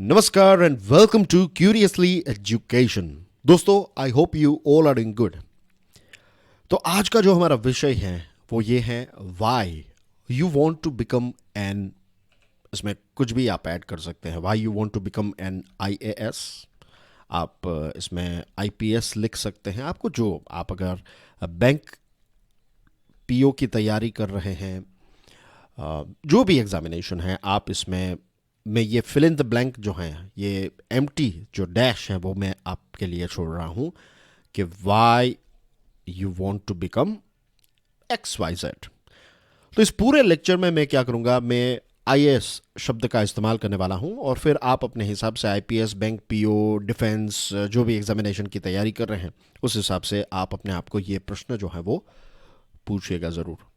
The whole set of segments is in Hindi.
नमस्कार and welcome to curiously education. दोस्तों, I hope you all are doing good. तो आज का जो हमारा विषय है वो ये है why you want to become an. इसमें कुछ भी आप ऐड कर सकते हैं। Why you want to become an IAS, आप इसमें आईपीएस लिख सकते हैं। आपको जो आप अगर बैंक पीओ की तैयारी कर रहे हैं, जो भी एग्जामिनेशन है, आप इसमें मैं ये फिल इन द ब्लैंक जो है, ये एम्प्टी जो डैश है वो मैं आपके लिए छोड़ रहा हूँ कि why you want to become X Y Z. तो इस पूरे लेक्चर में मैं क्या करूँगा, मैं आईएएस शब्द का इस्तेमाल करने वाला हूँ और फिर आप अपने हिसाब से आईपीएस, बैंक पीओ, डिफेंस, जो भी एग्जामिनेशन की तैयारी कर रहे हैं उस हिसाब से आप अपने आप को ये प्रश्न जो है वो पूछिएगा ज़रूर।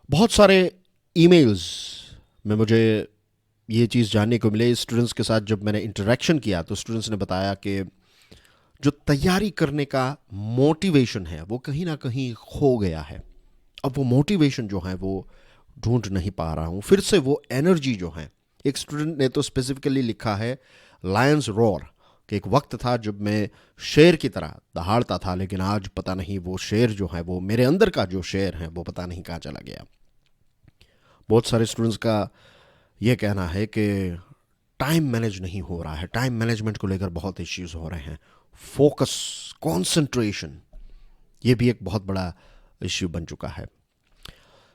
बहुत सारे ईमेल्स में मुझे ये चीज़ जानने को मिले स्टूडेंट्स के साथ। जब मैंने इंटरेक्शन किया तो स्टूडेंट्स ने बताया कि जो तैयारी करने का मोटिवेशन है वो कहीं ना कहीं खो गया है। अब वो मोटिवेशन जो है वो ढूंढ नहीं पा रहा हूँ, फिर से वो एनर्जी जो है। एक स्टूडेंट ने तो स्पेसिफिकली लिखा है लायंस रोर, कि एक वक्त था जब मैं शेर की तरह दहाड़ता था, लेकिन आज पता नहीं वो शेर जो है वो मेरे अंदर का जो शेर है वो पता नहीं कहाँ चला गया। बहुत सारे स्टूडेंट्स का ये कहना है कि टाइम मैनेज नहीं हो रहा है, टाइम मैनेजमेंट को लेकर बहुत इश्यूज हो रहे हैं। फोकस, कंसंट्रेशन, ये भी एक बहुत बड़ा इश्यू बन चुका है।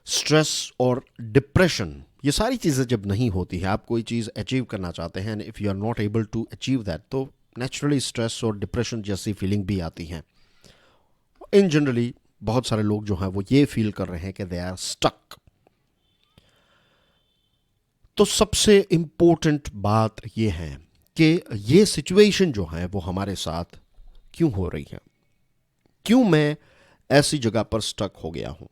स्ट्रेस और डिप्रेशन, ये सारी चीज़ें जब नहीं होती है, आप कोई चीज़ अचीव करना चाहते हैं and if you are not able to achieve that, तो नेचुरली स्ट्रेस और डिप्रेशन जैसी फीलिंग भी आती हैं। इन जनरली बहुत सारे लोग जो हैं वो ये फील कर रहे हैं कि दे आर स्टक। तो सबसे इम्पोर्टेंट बात यह है कि ये सिचुएशन जो है वो हमारे साथ क्यों हो रही है, क्यों मैं ऐसी जगह पर स्टक हो गया हूं,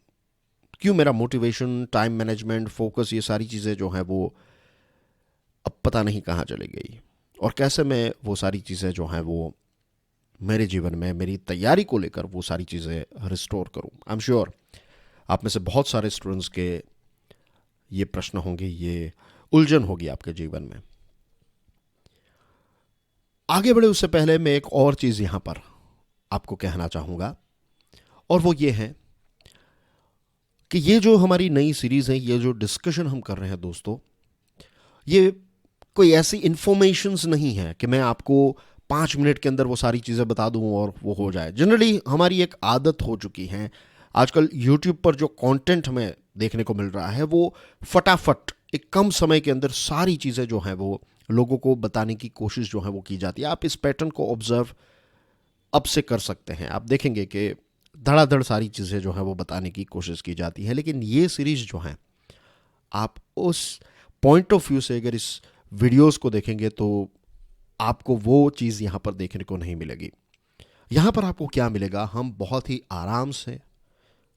क्यों मेरा मोटिवेशन, टाइम मैनेजमेंट, फोकस, ये सारी चीज़ें जो हैं वो अब पता नहीं कहाँ चली गई, और कैसे मैं वो सारी चीज़ें जो हैं वो मेरे जीवन में, मेरी तैयारी को लेकर वो सारी चीज़ें रिस्टोर करूं। आई एम श्योर आप में से बहुत सारे स्टूडेंट्स के ये प्रश्न होंगे, ये उलझन होगी आपके जीवन में। आगे बढ़े उससे पहले मैं एक और चीज़ यहां पर आपको कहना चाहूँगा, और वो ये है कि ये जो हमारी नई सीरीज़ है, ये जो डिस्कशन हम कर रहे हैं दोस्तों, ये कोई ऐसी इंफॉर्मेशंस नहीं है कि मैं आपको 5 मिनट के अंदर वो सारी चीज़ें बता दूं और वो हो जाए। जनरली हमारी एक आदत हो चुकी है, आजकल यूट्यूब पर जो कंटेंट हमें देखने को मिल रहा है वो फटाफट एक कम समय के अंदर सारी चीज़ें जो हैं वो लोगों को बताने की कोशिश जो है वो की जाती है। आप इस पैटर्न को ऑब्जर्व अब से कर सकते हैं। आप देखेंगे कि धड़ाधड़ सारी चीज़ें जो हैं वो बताने की कोशिश की जाती है, लेकिन ये सीरीज़ जो है, आप उस पॉइंट ऑफ व्यू से अगर इस वीडियोस को देखेंगे तो आपको वो चीज़ यहाँ पर देखने को नहीं मिलेगी। यहाँ पर आपको क्या मिलेगा, हम बहुत ही आराम से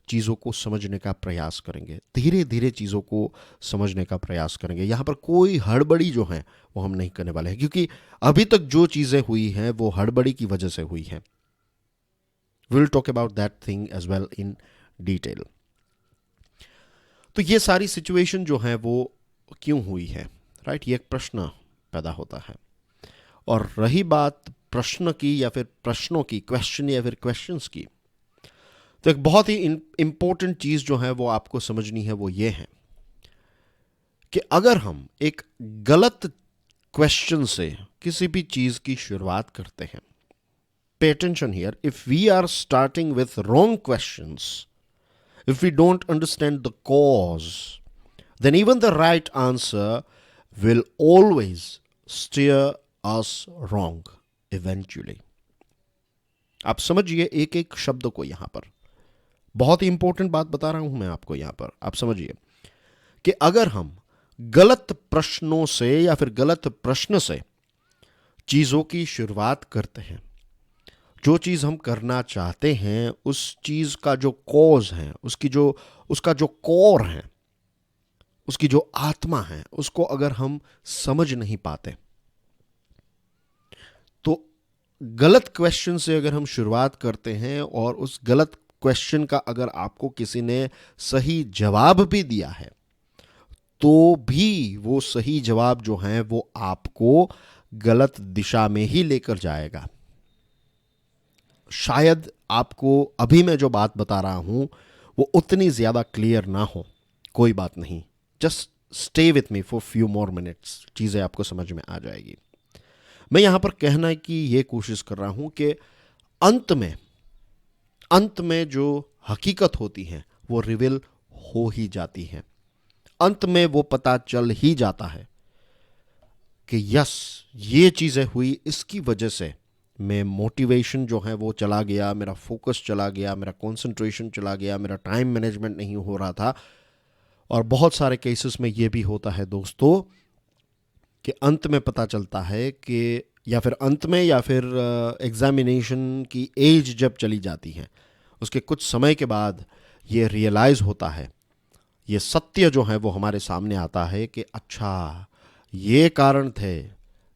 चीज़ों को समझने का प्रयास करेंगे, धीरे धीरे चीज़ों को समझने का प्रयास करेंगे। यहाँ पर कोई हड़बड़ी जो है वो हम नहीं करने वाले हैं, क्योंकि अभी तक जो चीज़ें हुई हैं वो हड़बड़ी की वजह से हुई हैं। Will talk about that thing as well in detail. तो ये सारी सिचुएशन जो है वो क्यों हुई है, राइट, ये एक प्रश्न पैदा होता है। और रही बात प्रश्न की या फिर प्रश्नों की, क्वेश्चन या फिर क्वेश्चंस की, तो एक बहुत ही इंपॉर्टेंट चीज़ जो है वो आपको समझनी है, वो ये है कि अगर हम एक गलत क्वेश्चन से किसी भी चीज़ की शुरुआत करते हैं, pay attention here, if we are starting with wrong questions, if we don't understand the cause, then even the right answer will always steer us wrong eventually. आप समझिए एक एक शब्द को, यहां पर बहुत ही इंपॉर्टेंट बात बता रहा हूं मैं आपको। यहां पर आप समझिए कि अगर हम गलत प्रश्नों से या फिर गलत प्रश्न से चीजों की शुरुआत करते हैं, जो चीज हम करना चाहते हैं उस चीज का जो कॉज है, उसका जो कोर है, उसकी जो आत्मा है, उसको अगर हम समझ नहीं पाते, तो गलत क्वेश्चन से अगर हम शुरुआत करते हैं और उस गलत क्वेश्चन का अगर आपको किसी ने सही जवाब भी दिया है, तो भी वो सही जवाब जो है वो आपको गलत दिशा में ही लेकर जाएगा। शायद आपको अभी मैं जो बात बता रहा हूं वो उतनी ज्यादा क्लियर ना हो, कोई बात नहीं, just stay with me for few more minutes, चीजें आपको समझ में आ जाएगी। मैं यहां पर कहना की ये कोशिश कर रहा हूं कि अंत में जो हकीकत होती है वो रिवील हो ही जाती है। अंत में वो पता चल ही जाता है कि यस, ये चीजें हुई, इसकी वजह से मैं मोटिवेशन जो है वो चला गया, मेरा फोकस चला गया, मेरा कंसंट्रेशन चला गया, मेरा टाइम मैनेजमेंट नहीं हो रहा था। और बहुत सारे केसेस में ये भी होता है दोस्तों कि अंत में पता चलता है कि या फिर अंत में या फिर एग्जामिनेशन की एज जब चली जाती है उसके कुछ समय के बाद ये रियलाइज होता है, ये सत्य जो है वो हमारे सामने आता है कि अच्छा, ये कारण थे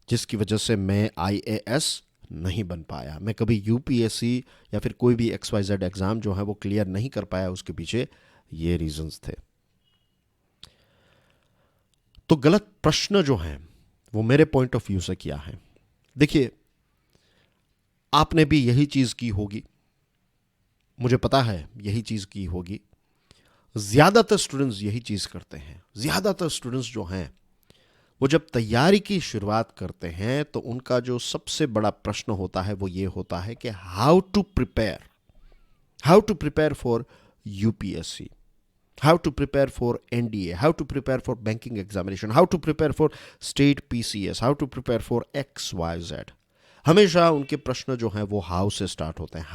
जिसकी वजह से मैं आईएएस नहीं बन पाया, मैं कभी यूपीएससी या फिर कोई भी XYZ एग्जाम जो है वो क्लियर नहीं कर पाया, उसके पीछे ये रीजंस थे। तो गलत प्रश्न जो है वो मेरे पॉइंट ऑफ व्यू से किया है। देखिए, आपने भी यही चीज की होगी, मुझे पता है यही चीज की होगी, ज्यादातर स्टूडेंट्स यही चीज करते हैं। ज्यादातर स्टूडेंट्स जो हैं वो जब तैयारी की शुरुआत करते हैं तो उनका जो सबसे बड़ा प्रश्न होता है वो ये होता है कि how to prepare for UPSC, how to prepare for NDA, how to prepare for banking examination, how to prepare for state PCS, how to prepare for XYZ। हमेशा उनके प्रश्न जो हैं वो हाउ से स्टार्ट होते हैं।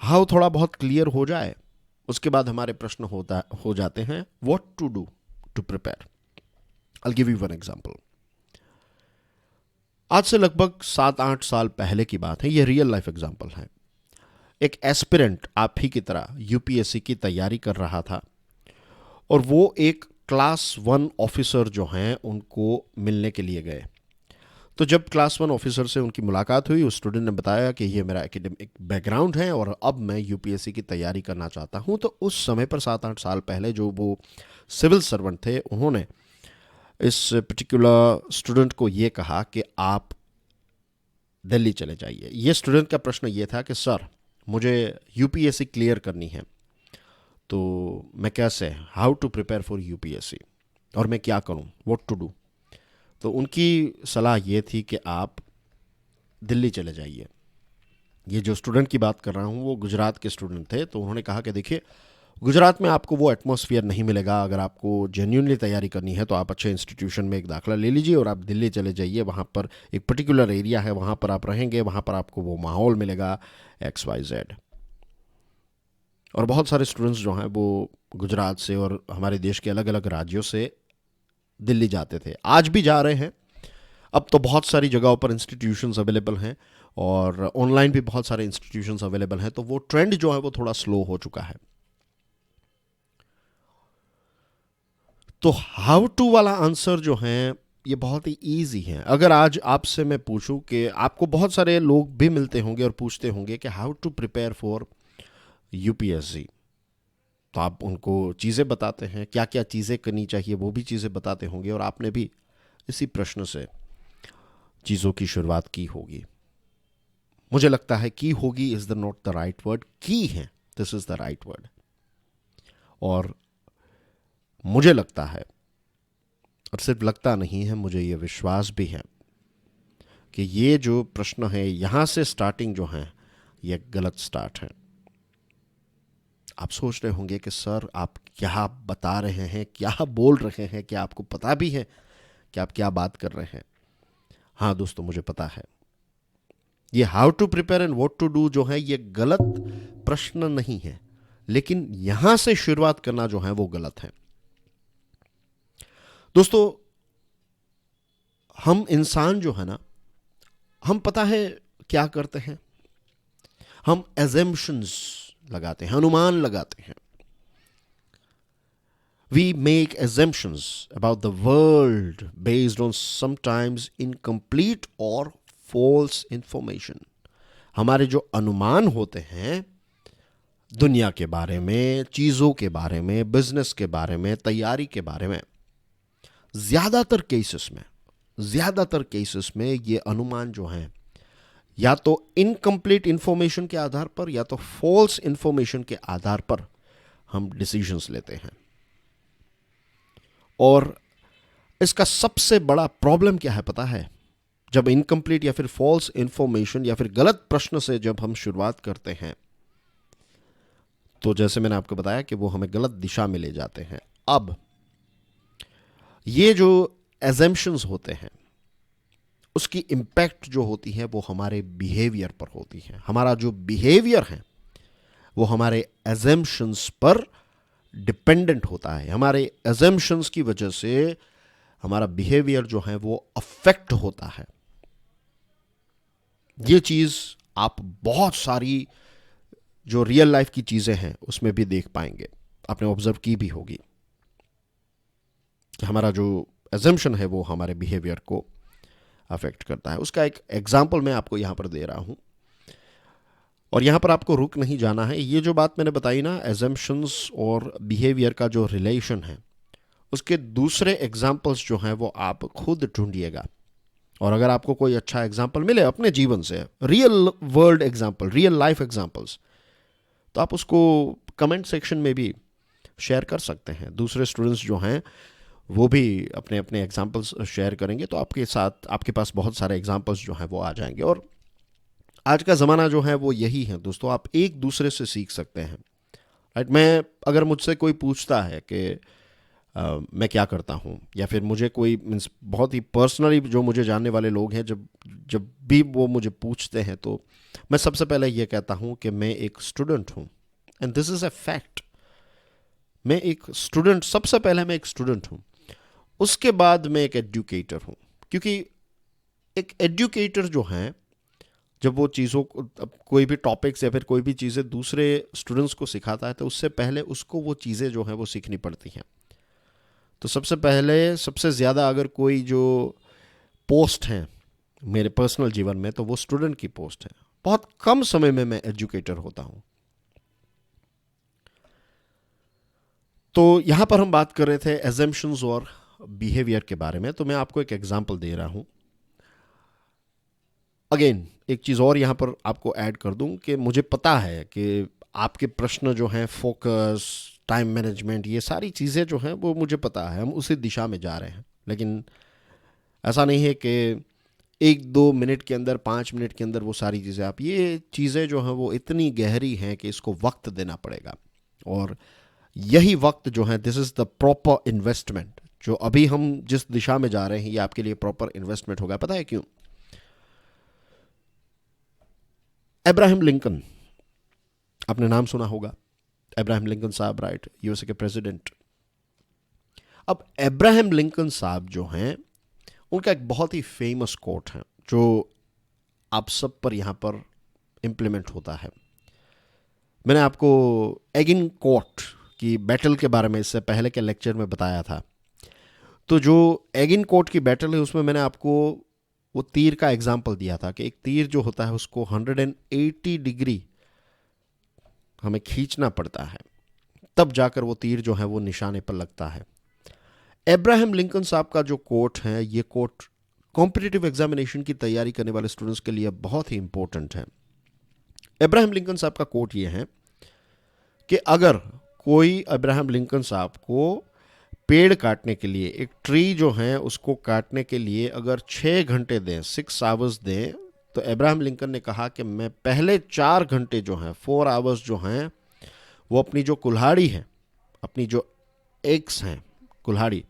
हाउ थोड़ा बहुत क्लियर हो जाए उसके बाद हमारे प्रश्न हो जाते हैं what to do to prepare. I give you one example. आज से लगभग 7-8 साल पहले की बात है, ये रियल लाइफ एग्जांपल है। एक एस्पिरेंट आप ही की तरह यूपीएससी की तैयारी कर रहा था और वो एक क्लास 1 ऑफिसर जो हैं उनको मिलने के लिए गए। तो जब क्लास 1 ऑफिसर से उनकी मुलाकात हुई, उस स्टूडेंट ने बताया कि ये मेरा एकेडमिक बैकग्राउंड है और अब मैं यूपीएससी की तैयारी करना चाहता हूँ। तो उस समय पर 7-8 साल पहले जो वो सिविल सर्वेंट थे उन्होंने इस पर्टिकुलर स्टूडेंट को ये कहा कि आप दिल्ली चले जाइए। ये स्टूडेंट का प्रश्न ये था कि सर, मुझे यूपीएससी क्लियर करनी है, तो मैं कैसे, how to prepare for UPSC, और मैं क्या करूं, व्हाट टू डू। तो उनकी सलाह ये थी कि आप दिल्ली चले जाइए। ये जो स्टूडेंट की बात कर रहा हूँ वो गुजरात के स्टूडेंट थे। तो उन्होंने कहा कि देखिए, गुजरात में आपको वो एटमॉस्फेयर नहीं मिलेगा। अगर आपको जेन्युइनली तैयारी करनी है तो आप अच्छे इंस्टीट्यूशन में एक दाखिला ले लीजिए और आप दिल्ली चले जाइए। वहाँ पर एक पर्टिकुलर एरिया है, वहाँ पर आप रहेंगे, वहाँ पर आपको वो माहौल मिलेगा XYZ। और बहुत सारे स्टूडेंट्स जो हैं वो गुजरात से और हमारे देश के अलग अलग राज्यों से दिल्ली जाते थे, आज भी जा रहे हैं। अब तो बहुत सारी जगहों पर इंस्टीट्यूशंस अवेलेबल हैं और ऑनलाइन भी बहुत सारे इंस्टीट्यूशंस अवेलेबल हैं। तो वो ट्रेंड जो है वो थोड़ा स्लो हो चुका है। तो हाउ टू वाला आंसर जो है ये बहुत ही ईजी है। अगर आज आपसे मैं पूछूं कि आपको बहुत सारे लोग भी मिलते होंगे और पूछते होंगे कि how to prepare for UPSC, तो आप उनको चीज़ें बताते हैं, क्या क्या चीज़ें करनी चाहिए वो भी चीज़ें बताते होंगे और आपने भी इसी प्रश्न से चीज़ों की शुरुआत की होगी। मुझे लगता है की होगी is the not the right word, की है, this is the right word. और मुझे लगता है, और सिर्फ लगता नहीं है, मुझे ये विश्वास भी है कि ये जो प्रश्न है यहाँ से स्टार्टिंग जो है ये गलत स्टार्ट है। आप सोच रहे होंगे कि सर आप क्या बता रहे हैं, क्या बोल रहे हैं, क्या आपको पता भी है कि आप क्या बात कर रहे हैं। हाँ दोस्तों, मुझे पता है ये how to prepare and what to do जो है ये गलत प्रश्न नहीं है, लेकिन यहां से शुरुआत करना जो है वो गलत है। दोस्तों, हम इंसान जो है ना, हम पता है क्या करते हैं, हम एजम्पशंस लगाते हैं, अनुमान लगाते हैं। We make assumptions about the world based on sometimes incomplete or false information. हमारे जो अनुमान होते हैं दुनिया के बारे में, चीज़ों के बारे में, बिजनेस के बारे में, तैयारी के बारे में। ज़्यादातर केसेस में ये अनुमान जो हैं या तो इनकम्प्लीट इंफॉर्मेशन के आधार पर या तो फॉल्स इंफॉर्मेशन के आधार पर हम डिसीजंस लेते हैं। और इसका सबसे बड़ा प्रॉब्लम क्या है पता है? जब इनकम्प्लीट या फिर फॉल्स इंफॉर्मेशन या फिर गलत प्रश्न से जब हम शुरुआत करते हैं तो जैसे मैंने आपको बताया कि वो हमें गलत दिशा में ले जाते हैं। अब ये जो एजम्पशंस होते हैं उसकी इम्पैक्ट जो होती है वो हमारे बिहेवियर पर होती है। हमारा जो बिहेवियर है वो हमारे एजम्पशंस पर डिपेंडेंट होता है। हमारे एजम्पशंस की वजह से हमारा बिहेवियर जो है वो अफेक्ट होता है। ये चीज़ आप बहुत सारी जो रियल लाइफ की चीज़ें हैं उसमें भी देख पाएंगे, आपने ऑब्जर्व की भी होगी कि हमारा जो एजम्पशन है वो हमारे बिहेवियर को अफेक्ट करता है। उसका एक एग्जाम्पल मैं आपको यहाँ पर दे रहा हूँ और यहाँ पर आपको रुक नहीं जाना है। ये जो बात मैंने बताई ना, एजम्पशंस और बिहेवियर का जो रिलेशन है, उसके दूसरे एग्जाम्पल्स जो हैं वो आप खुद ढूंढिएगा। और अगर आपको कोई अच्छा एग्जाम्पल मिले अपने जीवन से, real world example, real life examples, तो आप उसको कमेंट सेक्शन में भी शेयर कर सकते हैं। दूसरे स्टूडेंट्स जो हैं वो भी अपने अपने एग्जाम्पल्स शेयर करेंगे तो आपके साथ आपके पास बहुत सारे एग्जाम्पल्स जो हैं वो आ जाएंगे। और आज का ज़माना जो है वो यही है दोस्तों, आप एक दूसरे से सीख सकते हैं। राइट, मैं अगर मुझसे कोई पूछता है कि मैं क्या करता हूँ, या फिर मुझे कोई मीन्स बहुत ही पर्सनली जो मुझे जानने वाले लोग हैं, जब जब भी वो मुझे पूछते हैं तो मैं सबसे पहले ये कहता हूँ कि मैं एक स्टूडेंट हूँ। And this is a fact. मैं एक स्टूडेंट, सबसे पहले मैं एक स्टूडेंट हूँ, उसके बाद मैं एक एजुकेटर हूँ। क्योंकि एक एजुकेटर जो हैं, जब वो चीज़ों को, कोई भी टॉपिक्स या फिर कोई भी चीज़ें दूसरे स्टूडेंट्स को सिखाता है तो उससे पहले उसको वो चीज़ें जो हैं वो सीखनी पड़ती हैं। तो सबसे पहले, सबसे ज़्यादा अगर कोई जो पोस्ट है मेरे पर्सनल जीवन में तो वो स्टूडेंट की पोस्ट है। बहुत कम समय में मैं एजुकेटर होता हूँ। तो यहाँ पर हम बात कर रहे थे एजम्पशंस और बिहेवियर के बारे में। तो मैं आपको एक एग्जांपल दे रहा हूँ। अगेन एक चीज़ और यहाँ पर आपको ऐड कर दूँ कि मुझे पता है कि आपके प्रश्न जो हैं, फोकस, टाइम मैनेजमेंट, ये सारी चीज़ें जो हैं वो मुझे पता है, हम उसी दिशा में जा रहे हैं। लेकिन ऐसा नहीं है कि 1-2 मिनट के अंदर, 5 मिनट के अंदर वो सारी चीज़ें, आप ये चीज़ें जो हैं वो इतनी गहरी हैं कि इसको वक्त देना पड़ेगा। और यही वक्त जो है, this is the proper investment. जो अभी हम जिस दिशा में जा रहे हैं ये आपके लिए प्रॉपर इन्वेस्टमेंट होगा। पता है क्यों? अब्राहम लिंकन, आपने नाम सुना होगा, अब्राहम लिंकन साहब, राइट, यूएसए के प्रेसिडेंट। अब अब्राहम लिंकन साहब जो हैं, उनका एक बहुत ही फेमस कोट है जो आप सब पर यहाँ पर इम्प्लीमेंट होता है। मैंने आपको एगिन कोट की बैटल के बारे में इससे पहले के लेक्चर में बताया था। तो जो एगिन कोट की बैटल है उसमें मैंने आपको वो तीर का एग्जाम्पल दिया था कि एक तीर जो होता है उसको 180 डिग्री हमें खींचना पड़ता है, तब जाकर वो तीर जो है वो निशाने पर लगता है। अब्राहम लिंकन साहब का जो कोट है, ये कोट कॉम्पिटिटिव एग्जामिनेशन की तैयारी करने वाले स्टूडेंट्स के लिए बहुत ही इंपॉर्टेंट है। अब्राहम लिंकन साहब का कोट ये है कि अगर कोई अब्राहम लिंकन साहब को पेड़ काटने के लिए, एक ट्री जो है उसको काटने के लिए अगर 6 घंटे दें, 6 आवर्स दें, तो अब्राहम लिंकन ने कहा कि मैं पहले 4 घंटे जो हैं, 4 आवर्स जो हैं, वो अपनी जो कुल्हाड़ी है, अपनी जो एक्स हैं कुल्हाड़ी,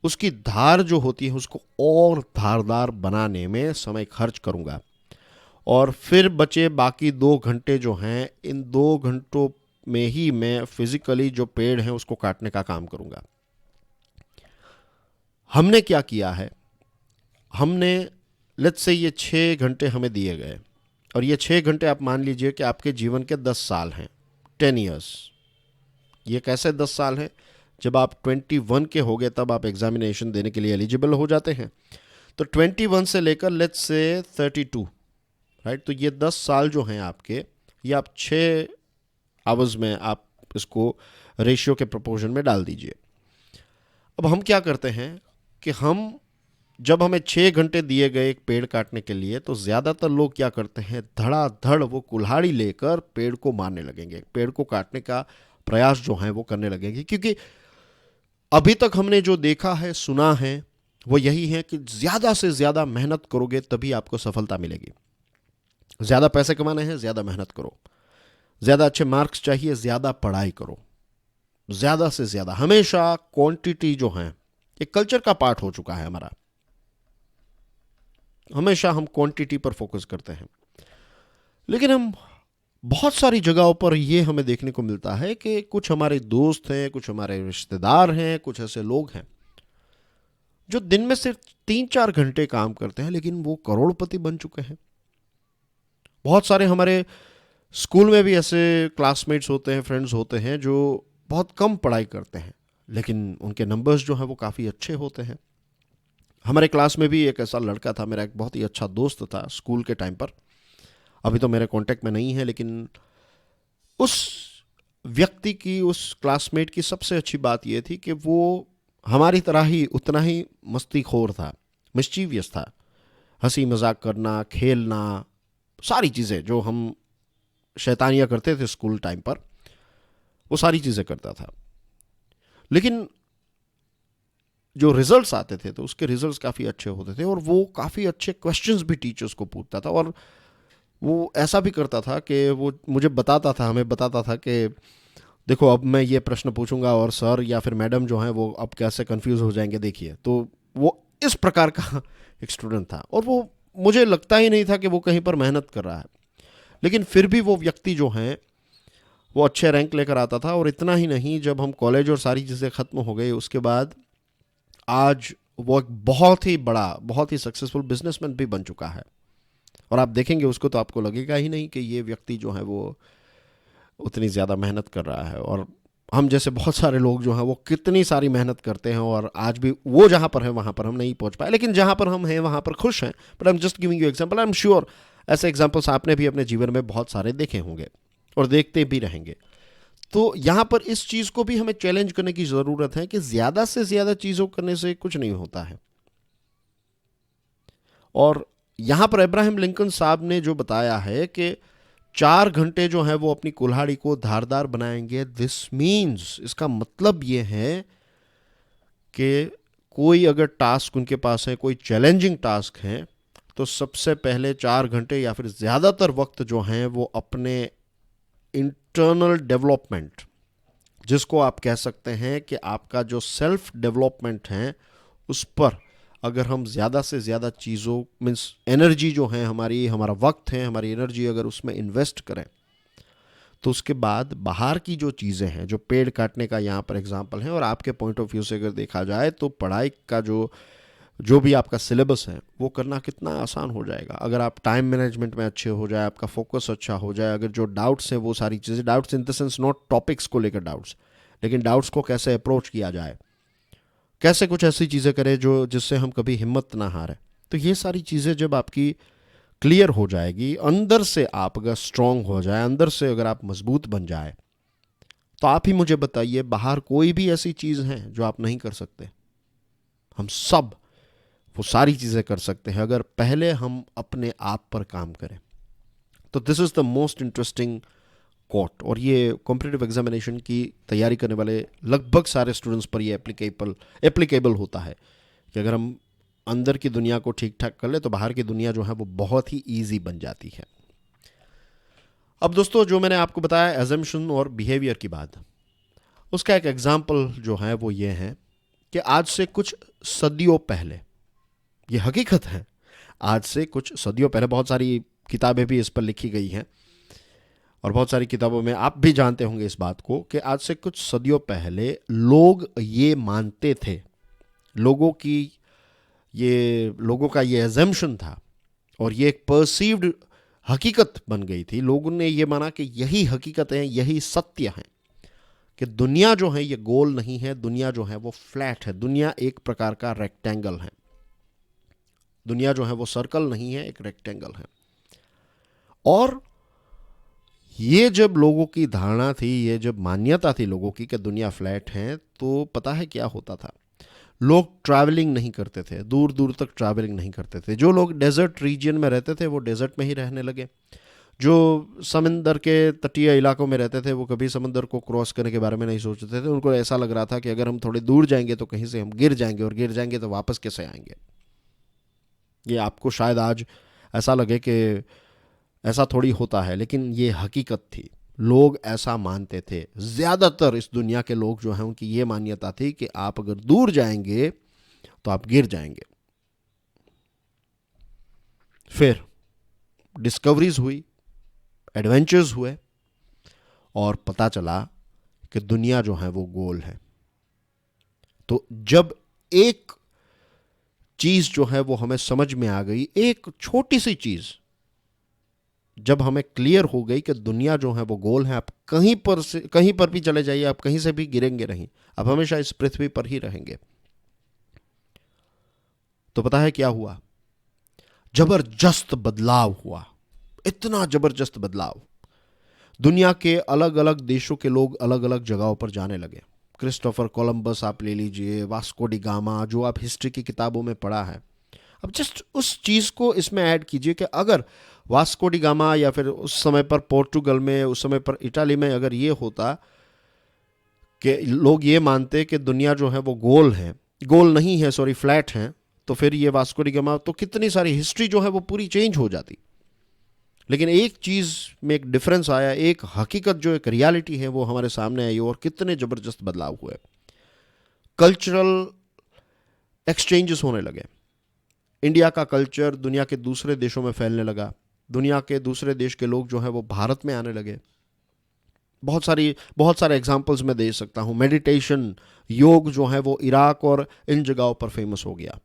उसकी धार जो होती है उसको और धारदार बनाने में समय खर्च करूँगा। और फिर बचे बाकी 2 घंटे जो हैं, इन 2 घंटों में ही मैं फिजिकली जो पेड़ हैं उसको काटने का काम करूँगा। हमने क्या किया है, हमने लेट्स से ये 6 घंटे हमें दिए गए और ये 6 घंटे आप मान लीजिए कि आपके जीवन के 10 साल हैं, 10 ईयर्स। ये कैसे 10 साल हैं? जब आप 21 के हो गए तब आप एग्जामिनेशन देने के लिए एलिजिबल हो जाते हैं। तो 21 से लेकर लेट्स से 32, राइट, तो ये 10 साल जो हैं आपके, ये आप 6 आवर्स में आप इसको रेशियो के प्रोपोर्शन में डाल दीजिए। अब हम क्या करते हैं कि जब हमें 6 घंटे दिए गए एक पेड़ काटने के लिए, तो ज़्यादातर लोग क्या करते हैं, धड़ाधड़ वो कुल्हाड़ी लेकर पेड़ को मारने लगेंगे, पेड़ को काटने का प्रयास जो है वो करने लगेंगे। क्योंकि अभी तक हमने जो देखा है, सुना है, वो यही है कि ज़्यादा से ज़्यादा मेहनत करोगे तभी आपको सफलता मिलेगी। ज़्यादा पैसे कमाने हैं, ज़्यादा मेहनत करो। ज़्यादा अच्छे मार्क्स चाहिए, ज़्यादा पढ़ाई करो। ज़्यादा से ज़्यादा, हमेशा क्वांटिटी जो है, एक कल्चर का पार्ट हो चुका है हमारा। हमेशा हम क्वांटिटी पर फोकस करते हैं, लेकिन हम बहुत सारी जगहों पर ये हमें देखने को मिलता है कि कुछ हमारे दोस्त हैं, कुछ हमारे रिश्तेदार हैं, कुछ ऐसे लोग हैं जो दिन में सिर्फ 3-4 घंटे काम करते हैं, लेकिन वो करोड़पति बन चुके हैं। बहुत सारे हमारे स्कूल में भी ऐसे क्लासमेट्स होते हैं, फ्रेंड्स होते हैं जो बहुत कम पढ़ाई करते हैं, लेकिन उनके नंबर्स जो हैं वो काफ़ी अच्छे होते हैं। हमारे क्लास में भी एक ऐसा लड़का था, मेरा एक बहुत ही अच्छा दोस्त था स्कूल के टाइम पर। अभी तो मेरे कांटेक्ट में नहीं है, लेकिन उस व्यक्ति की, उस क्लासमेट की सबसे अच्छी बात यह थी कि वो हमारी तरह ही उतना ही मस्तीखोर था, मिस्चीवियस था। हंसी मजाक करना, खेलना, सारी चीज़ें जो हम शैतानियाँ करते थे स्कूल टाइम पर, वो सारी चीज़ें करता था। लेकिन जो रिजल्ट्स आते थे तो उसके रिजल्ट्स काफ़ी अच्छे होते थे, और वो काफ़ी अच्छे क्वेश्चंस भी टीचर्स को पूछता था। और वो ऐसा भी करता था कि वो मुझे बताता था, हमें बताता था कि देखो अब मैं ये प्रश्न पूछूंगा और सर या फिर मैडम जो हैं वो अब कैसे कंफ्यूज हो जाएंगे, देखिए। तो वो इस प्रकार का एक स्टूडेंट था, और वो मुझे लगता ही नहीं था कि वो कहीं पर मेहनत कर रहा है। लेकिन फिर भी वो व्यक्ति जो हैं वो अच्छे रैंक लेकर आता था। और इतना ही नहीं, जब हम कॉलेज और सारी चीज़ें ख़त्म हो गई उसके बाद आज वो एक बहुत ही बड़ा, बहुत ही सक्सेसफुल बिजनेसमैन भी बन चुका है। और आप देखेंगे उसको तो आपको लगेगा ही नहीं कि ये व्यक्ति जो है वो उतनी ज़्यादा मेहनत कर रहा है। और हम जैसे बहुत सारे लोग जो हैं वो कितनी सारी मेहनत करते हैं, और आज भी वो जहाँ पर है वहाँ पर हम नहीं पहुँच पाए, लेकिन जहाँ पर हम हैं वहाँ पर खुश हैं। But I am just giving you example. I am sure ऐसे एग्जाम्पल्स आपने भी अपने जीवन में बहुत सारे देखे होंगे और देखते भी रहेंगे। तो यहाँ पर इस चीज़ को भी हमें चैलेंज करने की ज़रूरत है कि ज़्यादा से ज़्यादा चीज़ों करने से कुछ नहीं होता है। और यहाँ पर अब्राहम लिंकन साहब ने जो बताया है कि 4 घंटे जो है वो अपनी कुल्हाड़ी को धारदार बनाएंगे, दिस मीन्स, इसका मतलब ये है कि कोई अगर टास्क उनके पास है, कोई चैलेंजिंग टास्क है, तो सबसे पहले 4 घंटे या फिर ज़्यादातर वक्त जो हैं वो अपने इंटरनल डेवलपमेंट, जिसको आप कह सकते हैं कि आपका जो सेल्फ डेवलपमेंट है, उस पर अगर हम ज़्यादा से ज़्यादा चीज़ों, मीन्स एनर्जी जो है हमारी, हमारा वक्त है, हमारी एनर्जी अगर उसमें इन्वेस्ट करें, तो उसके बाद बाहर की जो चीज़ें हैं, जो पेड़ काटने का यहाँ पर एग्जांपल है, और आपके पॉइंट ऑफ व्यू से अगर देखा जाए तो पढ़ाई का जो भी आपका सिलेबस है वो करना कितना आसान हो जाएगा अगर आप टाइम मैनेजमेंट में अच्छे हो जाए, आपका फोकस अच्छा हो जाए। अगर जो डाउट्स हैं वो सारी चीज़ें, doubts in the sense not topics को लेकर डाउट्स, लेकिन डाउट्स को कैसे अप्रोच किया जाए, कैसे कुछ ऐसी चीज़ें करें जो जिससे हम कभी हिम्मत ना हारें, तो ये सारी चीज़ें जब आपकी क्लियर हो जाएगी, अंदर से आप अगर स्ट्रांग हो जाए, अंदर से अगर आप मजबूत बन जाए, तो आप ही मुझे बताइए बाहर कोई भी ऐसी चीज़ है जो आप नहीं कर सकते। हम सब वो सारी चीज़ें कर सकते हैं अगर पहले हम अपने आप पर काम करें। तो this is the most interesting coat, और ये कॉम्पिटिटिव एग्जामिनेशन की तैयारी करने वाले लगभग सारे स्टूडेंट्स पर ये एप्लीकेबल होता है कि अगर हम अंदर की दुनिया को ठीक ठाक कर ले तो बाहर की दुनिया जो है वो बहुत ही ईजी बन जाती है। अब दोस्तों, जो मैंने आपको बताया एजम्पशन और बिहेवियर की बात, उसका एक एग्जाम्पल जो है वो ये है कि आज से कुछ सदियों पहले, ये हकीकत है, आज से कुछ सदियों पहले, बहुत सारी किताबें भी इस पर लिखी गई हैं और बहुत सारी किताबों में आप भी जानते होंगे इस बात को कि आज से कुछ सदियों पहले लोग ये मानते थे, लोगों का ये एजम्पशन था और ये एक परसीव्ड हकीकत बन गई थी। लोगों ने ये माना कि यही हकीकत है, यही सत्य है कि दुनिया जो है ये गोल नहीं है, दुनिया जो है वो फ्लैट है, दुनिया एक प्रकार का रेक्टेंगल है, दुनिया जो है वो सर्कल नहीं है, एक रेक्टेंगल है। और ये जब लोगों की धारणा थी, ये जब मान्यता थी लोगों की कि दुनिया फ्लैट है, तो पता है क्या होता था? लोग ट्रैवलिंग नहीं करते थे, दूर दूर तक ट्रैवलिंग नहीं करते थे। जो लोग डेजर्ट रीजन में रहते थे वो डेजर्ट में ही रहने लगे। जो समंदर के तटीय इलाकों में रहते थे वो कभी समंदर को क्रॉस करने के बारे में नहीं सोचते थे। उनको ऐसा लग रहा था कि अगर हम थोड़ी दूर जाएंगे तो कहीं से हम गिर जाएंगे, और गिर जाएंगे तो वापस कैसे आएंगे। ये आपको शायद आज ऐसा लगे कि ऐसा थोड़ी होता है, लेकिन ये हकीकत थी। लोग ऐसा मानते थे। ज़्यादातर इस दुनिया के लोग जो हैं उनकी ये मान्यता थी कि आप अगर दूर जाएंगे तो आप गिर जाएंगे। फिर डिस्कवरीज हुई, एडवेंचर्स हुए, और पता चला कि दुनिया जो है वो गोल है। तो जब एक चीज जो है वो हमें समझ में आ गई, एक छोटी सी चीज जब हमें क्लियर हो गई कि दुनिया जो है वो गोल है, आप कहीं पर भी चले जाइए, आप कहीं से भी गिरेंगे नहीं, आप हमेशा इस पृथ्वी पर ही रहेंगे। तो पता है क्या हुआ? जबरदस्त बदलाव हुआ, इतना जबरदस्त बदलाव। दुनिया के अलग अलग देशों के लोग अलग अलग जगहों पर जाने लगे। क्रिस्टोफर कोलंबस आप ले लीजिए, वास्को डी गामा, जो आप हिस्ट्री की किताबों में पढ़ा है। अब जस्ट उस चीज़ को इसमें ऐड कीजिए कि अगर वास्को डी गामा या फिर उस समय पर पोर्टुगल में, उस समय पर इटाली में अगर ये होता कि लोग ये मानते कि दुनिया जो है वो गोल है, गोल नहीं है, सॉरी फ्लैट है, तो फिर ये वास्को डी गामा, तो कितनी सारी हिस्ट्री जो है वो पूरी चेंज हो जाती। लेकिन एक चीज़ में एक डिफरेंस आया, एक हकीकत जो एक रियलिटी है वो हमारे सामने आई, और कितने ज़बरदस्त बदलाव हुए। कल्चरल एक्सचेंजेस होने लगे। इंडिया का कल्चर दुनिया के दूसरे देशों में फैलने लगा। दुनिया के दूसरे देश के लोग जो हैं वो भारत में आने लगे। बहुत सारे एग्जाम्पल्स मैं दे सकता हूँ। मेडिटेशन, योग जो है वो इराक और इन जगहों पर फेमस हो गया।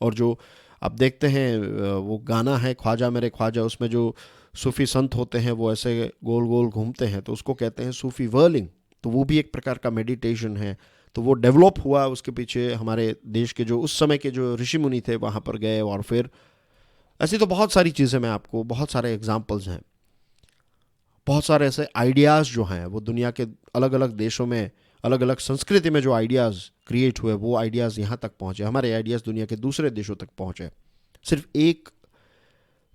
और जो आप देखते हैं वो गाना है ख्वाजा मेरे ख्वाजा, उसमें जो सूफी संत होते हैं वो ऐसे गोल गोल घूमते हैं, तो उसको कहते हैं सूफी वर्लिंग। तो वो भी एक प्रकार का मेडिटेशन है। तो वो डेवलप हुआ, उसके पीछे हमारे देश के जो उस समय के जो ऋषि मुनि थे वहाँ पर गए, और फिर ऐसी तो बहुत सारी चीज़ें, मैं आपको बहुत सारे एग्जाम्पल्स हैं। बहुत सारे ऐसे आइडियाज़ जो हैं वो दुनिया के अलग अलग देशों में, अलग अलग संस्कृति में जो आइडियाज़ क्रिएट हुए, वो आइडियाज़ यहाँ तक पहुँचे, हमारे आइडियाज़ दुनिया के दूसरे देशों तक पहुँचे। सिर्फ एक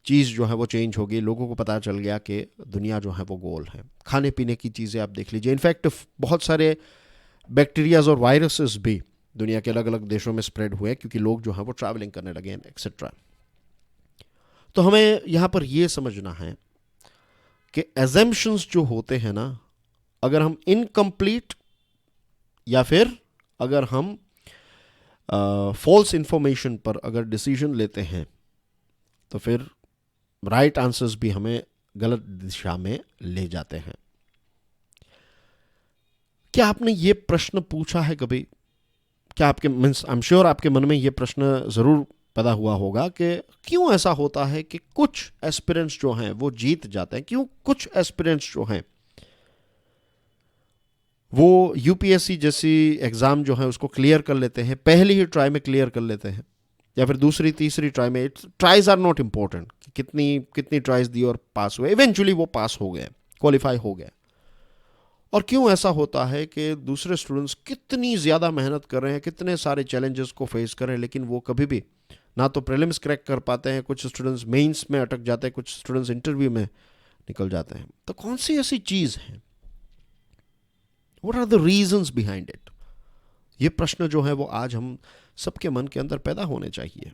चीज़ जो है वो चेंज हो गई, लोगों को पता चल गया कि दुनिया जो है वो गोल है। खाने पीने की चीज़ें आप देख लीजिए, इनफैक्ट बहुत सारे बैक्टीरियाज और वायरसेस भी दुनिया के अलग अलग देशों में स्प्रेड हुए, क्योंकि लोग जो हैं वो ट्रैवलिंग करने लगे, एक्सेट्रा। तो हमें यहाँ पर ये समझना है कि एजम्पशंस जो होते हैं ना, अगर हम इनकम्प्लीट या फिर अगर हम फॉल्स इंफॉर्मेशन पर अगर डिसीजन लेते हैं, तो फिर राइट आंसर्स भी हमें गलत दिशा में ले जाते हैं। क्या आपने ये प्रश्न पूछा है कभी? क्या आपके मीन्स आई एम श्योर आपके मन में ये प्रश्न ज़रूर पैदा हुआ होगा कि क्यों ऐसा होता है कि कुछ एस्पिरेंट्स जो हैं वो जीत जाते हैं, क्यों कुछ एस्पिरेंट्स जो हैं वो यूपीएससी जैसी एग्ज़ाम जो है उसको क्लियर कर लेते हैं, पहली ही ट्राई में क्लियर कर लेते हैं, या फिर दूसरी तीसरी ट्राई में। ट्राइज आर नॉट इम्पोर्टेंट, कितनी कितनी ट्राइज दी और पास हुए, इवेंचुअली वो पास हो गए, क्वालिफाई हो गए। और क्यों ऐसा होता है कि दूसरे स्टूडेंट्स कितनी ज़्यादा मेहनत कर रहे हैं, कितने सारे चैलेंजेस को फेस कर रहे हैं, लेकिन वो कभी भी ना तो प्रीलिम्स क्रैक कर पाते हैं, कुछ स्टूडेंट्स मेंस में अटक जाते हैं, कुछ स्टूडेंट्स इंटरव्यू में निकल जाते हैं। तो कौन सी ऐसी चीज़ है? What are the reasons behind it? ये प्रश्न जो है वो आज हम सबके मन के अंदर पैदा होने चाहिए।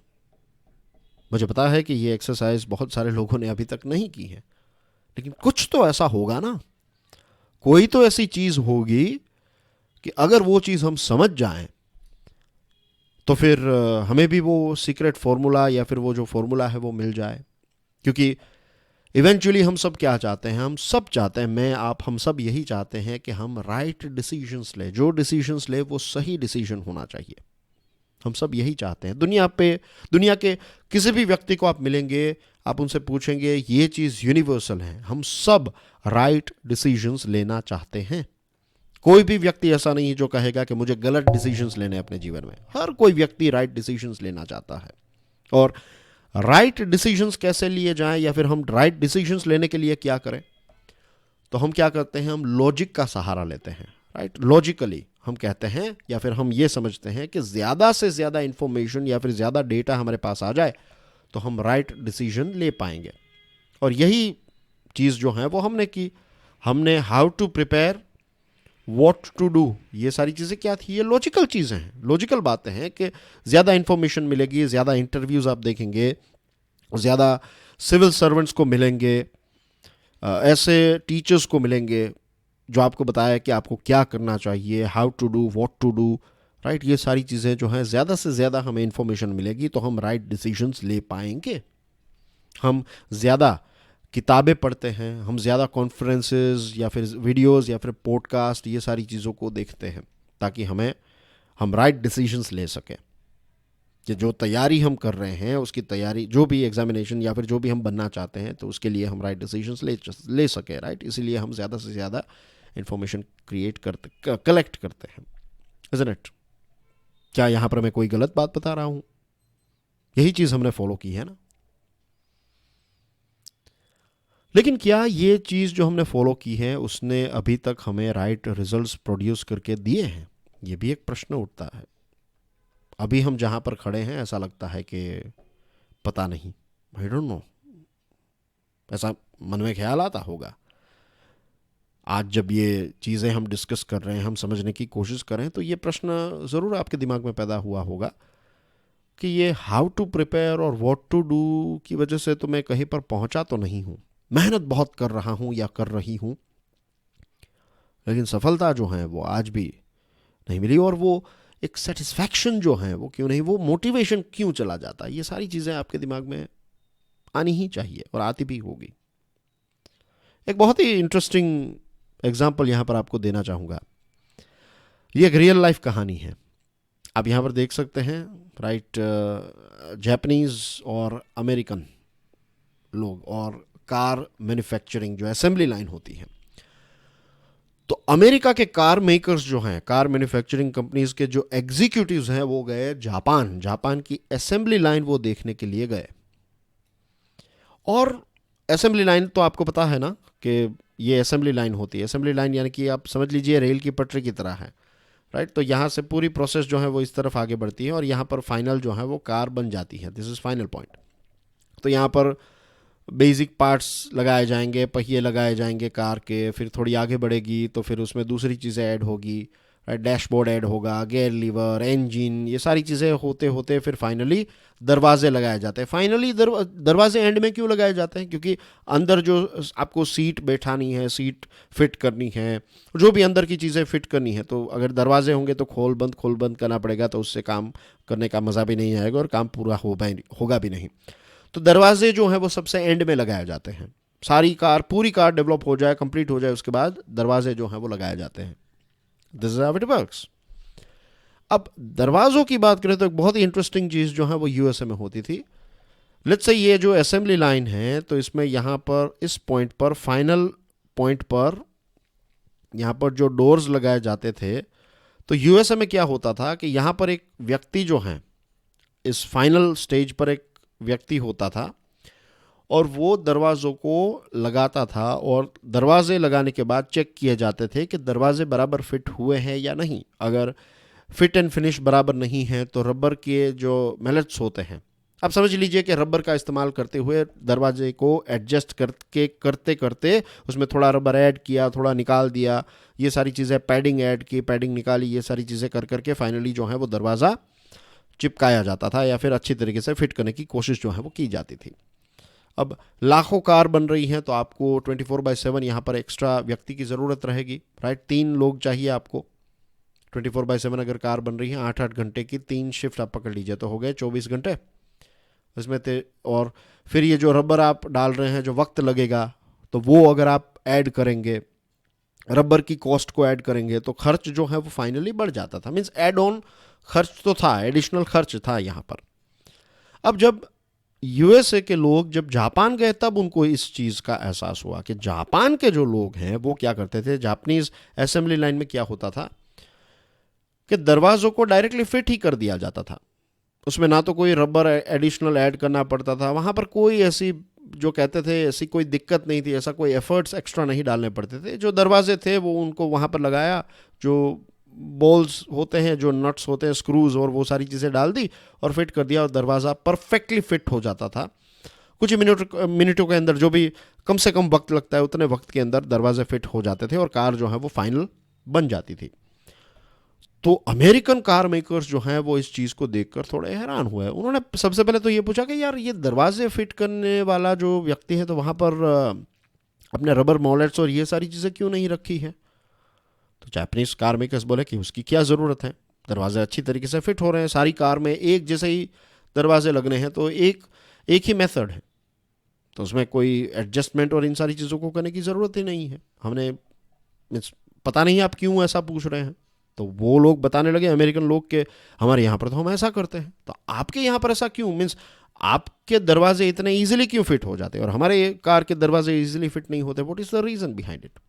मुझे पता है कि ये एक्सरसाइज बहुत सारे लोगों ने अभी तक नहीं की है, लेकिन कुछ तो ऐसा होगा ना, कोई तो ऐसी चीज़ होगी कि अगर वो चीज़ हम समझ जाएं तो फिर हमें भी वो सीक्रेट फॉर्मूला या फिर वो जो फॉर्मूला है वो मिल जाए। क्योंकि इवेंचुअली हम सब क्या चाहते हैं? हम सब चाहते हैं, मैं आप हम सब यही चाहते हैं कि हम राइट डिसीजंस लें, जो डिसीजंस ले वो सही डिसीजन होना चाहिए। हम सब यही चाहते हैं। दुनिया के किसी भी व्यक्ति को आप मिलेंगे, आप उनसे पूछेंगे, ये चीज़ यूनिवर्सल है, हम सब राइट डिसीजंस लेना चाहते हैं। कोई भी व्यक्ति ऐसा नहीं है जो कहेगा कि मुझे गलत डिसीजंस लेने अपने जीवन में। हर कोई व्यक्ति राइट डिसीजंस लेना चाहता है। और राइट डिसीजंस कैसे लिए जाएं, या फिर हम राइट डिसीजंस लेने के लिए क्या करें? तो हम क्या करते हैं, हम लॉजिक का सहारा लेते हैं, राइट। लॉजिकली हम कहते हैं या फिर हम ये समझते हैं कि ज़्यादा से ज़्यादा इंफॉर्मेशन या फिर ज़्यादा डेटा हमारे पास आ जाए तो हम राइट डिसीजन ले पाएंगे। और यही चीज़ जो है वो हमने की। हमने how to prepare, what to do, ये सारी चीज़ें क्या थी, ये लॉजिकल चीज़ें हैं, लॉजिकल बातें हैं कि ज़्यादा इंफॉर्मेशन मिलेगी, ज़्यादा इंटरव्यूज़ आप देखेंगे, ज़्यादा सिविल सर्वेंट्स को मिलेंगे, ऐसे टीचर्स को मिलेंगे जो आपको बताया कि आपको क्या करना चाहिए, how to do, what to do, right. ये सारी चीज़ें जो हैं ज़्यादा से ज़्यादा हमें इंफॉर्मेशन मिलेगी तो हम राइट डिसीजंस ले पाएंगे। हम ज़्यादा किताबें पढ़ते हैं, हम ज़्यादा कॉन्फ्रेंसेस या फिर वीडियोस या फिर पॉडकास्ट, ये सारी चीज़ों को देखते हैं ताकि हम राइट डिसीजंस ले सकें कि जो तैयारी हम कर रहे हैं उसकी तैयारी, जो भी एग्जामिनेशन या फिर जो भी हम बनना चाहते हैं तो उसके लिए हम राइट डिसीजंस ले सकें, राइट। इसीलिए हम ज़्यादा से ज़्यादा इंफॉर्मेशन कलेक्ट करते हैं, इज़न्ट इट। क्या यहाँ पर मैं कोई गलत बात बता रहा हूँ? यही चीज़ हमने फॉलो की है ना। लेकिन क्या ये चीज़ जो हमने फॉलो की है उसने अभी तक हमें राइट रिजल्ट्स प्रोड्यूस करके दिए हैं? ये भी एक प्रश्न उठता है। अभी हम जहाँ पर खड़े हैं ऐसा लगता है कि पता नहीं, आई डोंट नो, ऐसा मन में ख्याल आता होगा। आज जब ये चीज़ें हम डिस्कस कर रहे हैं, हम समझने की कोशिश कर रहे हैं, तो ये प्रश्न ज़रूर आपके दिमाग में पैदा हुआ होगा कि ये हाउ टू प्रिपेयर और व्हाट टू डू की वजह से तो मैं कहीं पर पहुंचा तो नहीं हूँ, मेहनत बहुत कर रहा हूँ या कर रही हूँ, लेकिन सफलता जो है वो आज भी नहीं मिली। और वो एक सेटिस्फैक्शन जो है वो क्यों नहीं, वो मोटिवेशन क्यों चला जाता है, ये सारी चीज़ें आपके दिमाग में आनी ही चाहिए और आती भी होगी। एक बहुत ही इंटरेस्टिंग एग्जाम्पल यहाँ पर आपको देना चाहूँगा। ये एक रियल लाइफ कहानी है, आप यहाँ पर देख सकते हैं, राइट। जापानीज़ और अमेरिकन लोग और कार मैन्युफैक्चरिंग जो असेंबली लाइन होती है, तो अमेरिका के कार मेकर्स जो हैं, कार मैन्युफैक्चरिंग कंपनीज के जो एग्जीक्यूटिव्स हैं वो गए जापान की असेंबली लाइन वो देखने के लिए गए। और असेंबली लाइन तो आपको पता है ना कि ये असेंबली लाइन होती है। असेंबली लाइन यानी कि आप समझ लीजिए रेल की पटरी की तरह है, राइट। तो यहाँ से पूरी प्रोसेस जो है वो इस तरफ आगे बढ़ती है और यहाँ पर फाइनल जो है वो कार बन जाती है, दिस इज़ फाइनल पॉइंट। तो यहाँ पर बेसिक पार्ट्स लगाए जाएंगे, पहिए लगाए जाएंगे कार के, फिर थोड़ी आगे बढ़ेगी तो फिर उसमें दूसरी चीज़ें ऐड होगी, राइट। डैशबोर्ड ऐड होगा, गेयर लीवर, इंजन, ये सारी चीज़ें होते होते फिर फाइनली दरवाजे लगाए जाते हैं। फाइनली दरवाजे एंड में क्यों लगाए जाते हैं? क्योंकि अंदर जो आपको सीट बैठानी है, सीट फिट करनी है, जो भी अंदर की चीज़ें फिट करनी है, तो अगर दरवाजे होंगे तो खोल बंद करना पड़ेगा, तो उससे काम करने का मज़ा भी नहीं आएगा और काम पूरा होगा भी नहीं। तो दरवाजे जो हैं वो सबसे एंड में लगाए जाते हैं। पूरी कार डेवलप हो जाए, कंप्लीट हो जाए, उसके बाद दरवाजे जो हैं वो लगाए जाते हैं। This is how it works. अब दरवाज़ों की बात करें तो एक बहुत ही इंटरेस्टिंग चीज़ जो है वो यूएसए में होती थी। लेट्स से ये जो असेंबली लाइन है, तो इसमें यहाँ पर इस पॉइंट पर, फाइनल पॉइंट पर, यहाँ पर जो डोर्स लगाए जाते थे, तो यूएसए में क्या होता था कि यहाँ पर एक व्यक्ति जो है, इस फाइनल स्टेज पर एक व्यक्ति होता था और वो दरवाज़ों को लगाता था और दरवाजे लगाने के बाद चेक किए जाते थे कि दरवाजे बराबर फिट हुए हैं या नहीं। अगर फिट एंड फिनिश बराबर नहीं है तो रबर के जो मैलेट्स होते हैं, आप समझ लीजिए कि रबर का इस्तेमाल करते हुए दरवाजे को एडजस्ट करते करते उसमें थोड़ा रबर ऐड किया, थोड़ा निकाल दिया, ये सारी चीज़ें, पैडिंग ऐड की, पैडिंग निकाली, ये सारी चीज़ें कर करके फाइनली जो है वो दरवाज़ा चिपकाया जाता था या फिर अच्छी तरीके से फिट करने की कोशिश जो है वो की जाती थी। अब लाखों कार बन रही हैं तो आपको 24/7 यहाँ पर एक्स्ट्रा व्यक्ति की ज़रूरत रहेगी, राइट। 3 लोग चाहिए आपको। 24/7 अगर कार बन रही है, 8-8 घंटे की 3 शिफ्ट आप पकड़ लीजिए तो हो गए 24 घंटे इसमें और फिर ये जो रबर आप डाल रहे हैं, जो वक्त लगेगा, तो वो अगर आप ऐड करेंगे, रबर की कॉस्ट को ऐड करेंगे, तो खर्च जो है वो फाइनली बढ़ जाता था। मीन्स एड ऑन खर्च तो था, एडिशनल खर्च था यहाँ पर। अब जब यूएसए के लोग जब जापान गए तब उनको इस चीज़ का एहसास हुआ कि जापान के जो लोग हैं वो क्या करते थे। जापानीज असेंबली लाइन में क्या होता था कि दरवाज़ों को डायरेक्टली फिट ही कर दिया जाता था, उसमें ना तो कोई रबर एडिशनल ऐड करना पड़ता था, वहाँ पर कोई ऐसी जो कहते थे ऐसी कोई दिक्कत नहीं थी, ऐसा कोई एफर्ट्स एक्स्ट्रा नहीं डालने पड़ते थे। जो दरवाजे थे वो उनको वहाँ पर लगाया, जो बॉल्स होते हैं, जो नट्स होते हैं, स्क्रूज और वो सारी चीज़ें डाल दी और फिट कर दिया और दरवाज़ा परफेक्टली फिट हो जाता था। कुछ ही मिनटों के अंदर, जो भी कम से कम वक्त लगता है उतने वक्त के अंदर दरवाजे फिट हो जाते थे और कार जो है वो फाइनल बन जाती थी। तो अमेरिकन कार मेकर्स जो हैं वो इस चीज़ को देखकर थोड़े हैरान हुए। उन्होंने सबसे पहले तो ये पूछा कि यार ये दरवाजे फिट करने वाला जो व्यक्ति है तो वहाँ पर अपने रबर मॉलेट्स और ये सारी चीज़ें क्यों नहीं रखी है। तो जापानीज कार मेकर्स बोले कि उसकी क्या ज़रूरत है, दरवाजे अच्छी तरीके से फिट हो रहे हैं, सारी कार में एक जैसे ही दरवाजे लगने हैं, तो एक ही मेथड है, तो उसमें कोई एडजस्टमेंट और इन सारी चीज़ों को करने की ज़रूरत ही नहीं है। हमने पता नहीं आप क्यों ऐसा पूछ रहे हैं। तो वो लोग बताने लगे, अमेरिकन लोग, के हमारे यहाँ पर तो हम ऐसा करते हैं, तो आपके यहाँ पर ऐसा क्यों, मीन्स आपके दरवाजे इतने इजीली क्यों फिट हो जाते हैं और हमारे कार के दरवाजे इजीली फिट नहीं होते, what is the reason behind it.